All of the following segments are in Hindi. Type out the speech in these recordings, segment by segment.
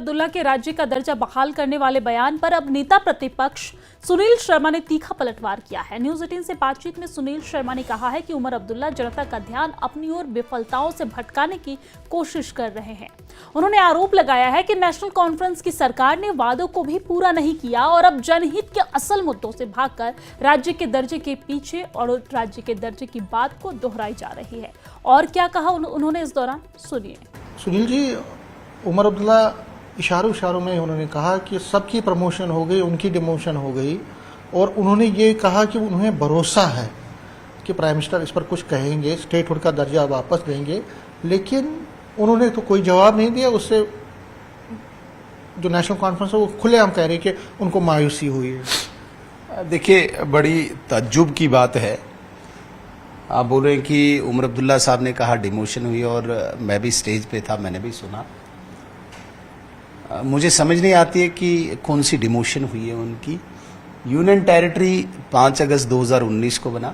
अब्दुल्ला के राज्य का दर्जा बहाल करने वाले बयान पर अब नेता प्रतिपक्ष सुनील शर्मा ने तीखा पलटवार किया है। न्यूज 18 से बातचीत में सुनील शर्मा ने कहा है कि उमर अब्दुल्ला जनता का ध्यान अपनी ओर विफलताओं से भटकाने की कोशिश कर रहे हैं। उन्होंने आरोप लगाया है कि नेशनल कॉन्फ्रेंस की सरकार ने वादों को भी पूरा नहीं किया और अब जनहित के असल मुद्दों से भागकर राज्य के दर्जे के पीछे और राज्य के दर्जे की बात को दोहराई जा रही है। और क्या कहा उन्होंने इस दौरान, सुनिए। सुनील जी, उमर अब्दुल्ला इशारों में उन्होंने कहा कि सबकी प्रमोशन हो गई, उनकी डिमोशन हो गई, और उन्होंने ये कहा कि उन्हें भरोसा है कि प्राइम मिनिस्टर इस पर कुछ कहेंगे, स्टेटहुड का दर्जा वापस देंगे, लेकिन उन्होंने तो कोई जवाब नहीं दिया। उससे जो नेशनल कॉन्फ्रेंस है वो खुलेआम कह रही है कि उनको मायूसी हुई है। देखिए, बड़ी तज्जुब की बात है। आप बोल रहे हैं कि उमर अब्दुल्ला साहब ने कहा डिमोशन हुई, और मैं भी स्टेज पे था, मैंने भी सुना। मुझे समझ नहीं आती है कि कौन सी डिमोशन हुई है उनकी। यूनियन टेरिटरी 5 अगस्त 2019 को बना,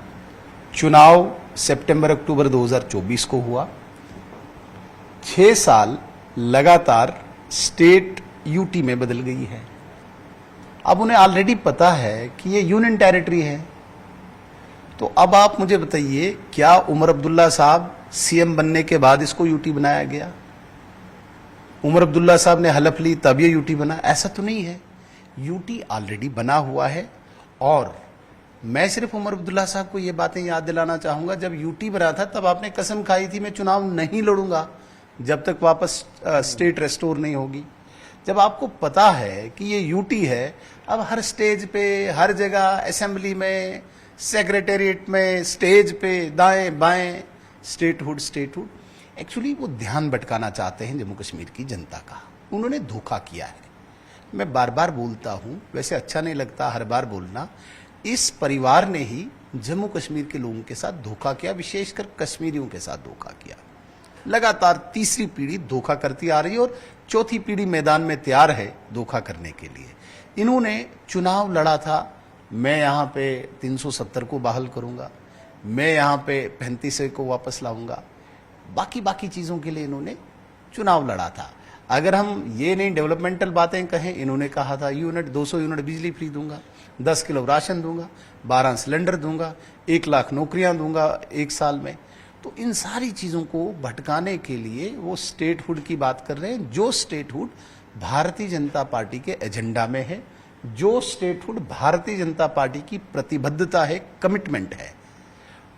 चुनाव सितंबर अक्टूबर 2024 को हुआ। 6 साल लगातार स्टेट यूटी में बदल गई है। अब उन्हें ऑलरेडी पता है कि ये यूनियन टेरिटरी है। तो अब आप मुझे बताइए, क्या उमर अब्दुल्ला साहब सीएम बनने के बाद इसको यूटी बनाया गया? उमर अब्दुल्ला साहब ने हलफ ली तब ये यूटी बना? ऐसा तो नहीं है। यूटी ऑलरेडी बना हुआ है। और मैं सिर्फ उमर अब्दुल्ला साहब को ये बातें याद दिलाना चाहूंगा, जब यूटी बना था तब आपने कसम खाई थी मैं चुनाव नहीं लड़ूंगा जब तक वापस स्टेट रेस्टोर नहीं होगी। जब आपको पता है कि ये यूटी है, अब हर स्टेज पे, हर जगह, असेंबली में, सेक्रेटेरिएट में, स्टेज पे, दाएं बाएं स्टेटहुड। एक्चुअली वो ध्यान भटकाना चाहते हैं जम्मू कश्मीर की जनता का। उन्होंने धोखा किया है। मैं बार बार बोलता हूं, वैसे अच्छा नहीं लगता हर बार बोलना। इस परिवार ने ही जम्मू कश्मीर के लोगों के साथ धोखा किया, विशेषकर कश्मीरियों के साथ धोखा किया। लगातार तीसरी पीढ़ी धोखा करती आ रही है और चौथी पीढ़ी मैदान में तैयार है धोखा करने के लिए। इन्होंने चुनाव लड़ा था, मैं यहां पे 370 को बहाल करूंगा, मैं यहां पे 35 को वापस लाऊंगा, बाकी चीजों के लिए इन्होंने चुनाव लड़ा था। अगर हम ये नहीं डेवलपमेंटल बातें कहें, इन्होंने कहा था 200 यूनिट बिजली फ्री दूंगा, 10 किलो राशन दूंगा, 12 सिलेंडर दूंगा, 1 लाख नौकरियां दूंगा 1 साल में। तो इन सारी चीजों को भटकाने के लिए वो स्टेटहुड की बात कर रहे हैं, जो स्टेटहुड भारतीय जनता पार्टी के एजेंडा में है, जो स्टेटहुड भारतीय जनता पार्टी की प्रतिबद्धता है, कमिटमेंट है।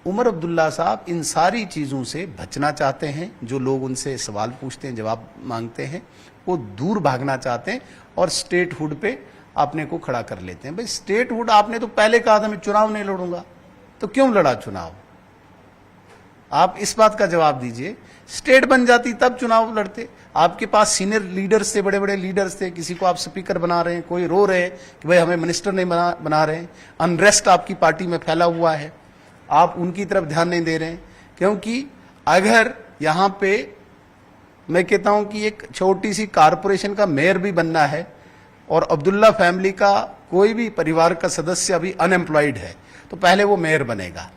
उमर अब्दुल्ला साहब इन सारी चीजों से बचना चाहते हैं। जो लोग उनसे सवाल पूछते हैं, जवाब मांगते हैं, वो दूर भागना चाहते हैं और स्टेटहुड पे अपने को खड़ा कर लेते हैं। भाई स्टेटहुड, आपने तो पहले कहा था मैं चुनाव नहीं लड़ूंगा, तो क्यों लड़ा चुनाव? आप इस बात का जवाब दीजिए। स्टेट बन जाती तब चुनाव लड़ते। आपके पास सीनियर लीडर्स थे, बड़े बड़े लीडर्स थे। किसी को आप स्पीकर बना रहे हैं, कोई रो रहे हैं कि भाई हमें मिनिस्टर नहीं बना रहे हैं। अनरेस्ट आपकी पार्टी में फैला हुआ है, आप उनकी तरफ ध्यान नहीं दे रहे हैं। क्योंकि अगर यहां पे मैं कहता हूं कि एक छोटी सी कारपोरेशन का मेयर भी बनना है और अब्दुल्ला फैमिली का कोई भी परिवार का सदस्य अभी अनएम्प्लॉयड है, तो पहले वो मेयर बनेगा।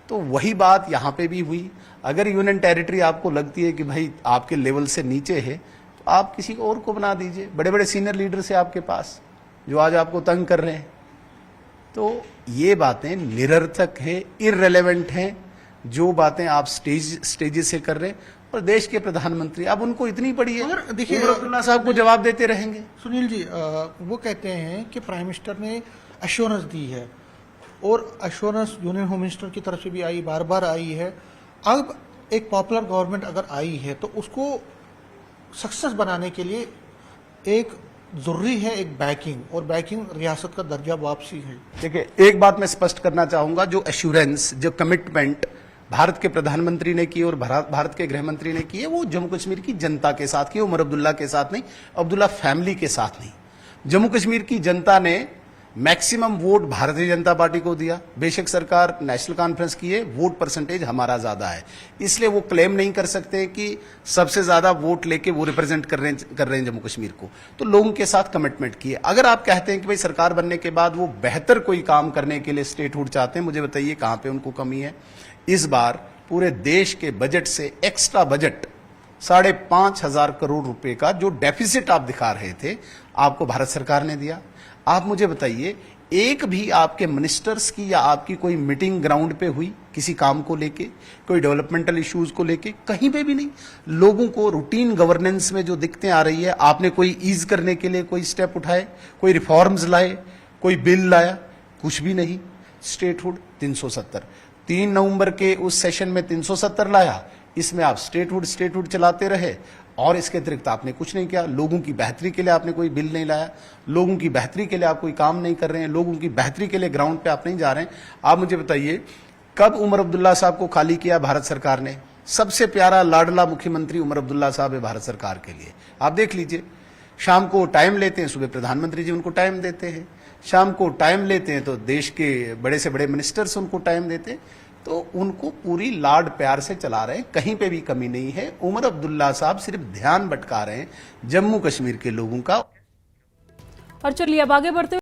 तो वही बात यहां पे भी हुई। अगर यूनियन टेरिटरी आपको लगती है कि भाई आपके लेवल से नीचे है, तो आप किसी और को बना दीजिए। बड़े बड़े सीनियर लीडर्स है आपके पास जो आज आपको तंग कर रहे हैं। तो ये बातें निरर्थक है, इररिलेवेंट हैं, जो बातें आप स्टेज से कर रहे हैं। और देश के प्रधानमंत्री, अब उनको इतनी बड़ी है, और देखिए उमर अब्दुल्ला साहब को जवाब देते रहेंगे। सुनील जी, वो कहते हैं कि प्राइम मिनिस्टर ने अश्योरेंस दी है, और अश्योरेंस यूनियन होम मिनिस्टर की तरफ से भी आई, बार बार आई है। अब एक पॉपुलर गवर्नमेंट अगर आई है तो उसको सक्सेस बनाने के लिए एक जरूरी है एक बैकिंग, और बैकिंग रियासत का दर्जा वापसी है। देखिए, एक बात मैं स्पष्ट करना चाहूंगा, जो एश्योरेंस, जो कमिटमेंट भारत के प्रधानमंत्री ने की और भारत के गृह मंत्री ने की है, वो जम्मू कश्मीर की जनता के साथ की, उमर अब्दुल्ला के साथ नहीं, अब्दुल्ला फैमिली के साथ नहीं। जम्मू कश्मीर की जनता ने maximum vote Bharatiya Janata party को दिया। बेशक सरकार नेशनल कॉन्फ्रेंस की है, वोट परसेंटेज हमारा ज्यादा है, इसलिए वो क्लेम नहीं कर सकते कि सबसे ज्यादा वोट लेके वो रिप्रेजेंट कर रहे हैं जम्मू कश्मीर को। तो लोगों के साथ कमिटमेंट की है। अगर आप कहते हैं कि भाई सरकार बनने के बाद वो बेहतर कोई काम करने के लिए स्टेटहुड चाहते हैं, मुझे बताइए कहां पे उनको कमी है। इस बार पूरे देश के बजट से एक्स्ट्रा बजट 5,500 करोड़ रुपए का जो डेफिसिट आप दिखा रहे थे, आपको भारत सरकार ने दिया। आप मुझे बताइए, एक भी आपके मिनिस्टर्स की या आपकी कोई मीटिंग ग्राउंड पे हुई किसी काम को लेके, कोई डेवलपमेंटल इश्यूज को लेके? कहीं पे भी नहीं। लोगों को रूटीन गवर्नेंस में जो दिक्कतें आ रही है, आपने कोई ईज करने के लिए कोई स्टेप उठाए, कोई रिफॉर्म्स लाए, कोई बिल लाया? कुछ भी नहीं। स्टेटहुड 370, 3 नवंबर के उस सेशन में 370 लाया, इसमें आप स्टेटहुड चलाते रहे और इसके अतिरिक्त आपने कुछ नहीं किया। लोगों की बेहतरी के लिए आपने कोई बिल नहीं लाया, लोगों की बेहतरी के लिए आप कोई काम नहीं कर रहे हैं, लोगों की बेहतरी के लिए ग्राउंड पे आप नहीं जा रहे हैं। आप मुझे बताइए, कब उमर अब्दुल्ला साहब को खाली किया भारत सरकार ने? सबसे प्यारा लाडला मुख्यमंत्री उमर अब्दुल्ला साहब है भारत सरकार के लिए। आप देख लीजिए, शाम को टाइम लेते हैं, सुबह प्रधानमंत्री जी उनको टाइम देते हैं, शाम को टाइम लेते हैं तो देश के बड़े से बड़े मिनिस्टर्स उनको टाइम देते हैं, तो उनको पूरी लाड प्यार से चला रहे हैं, कहीं पे भी कमी नहीं है। उमर अब्दुल्ला साहब सिर्फ ध्यान भटका रहे हैं जम्मू कश्मीर के लोगों का। और चलिए अब आगे बढ़ते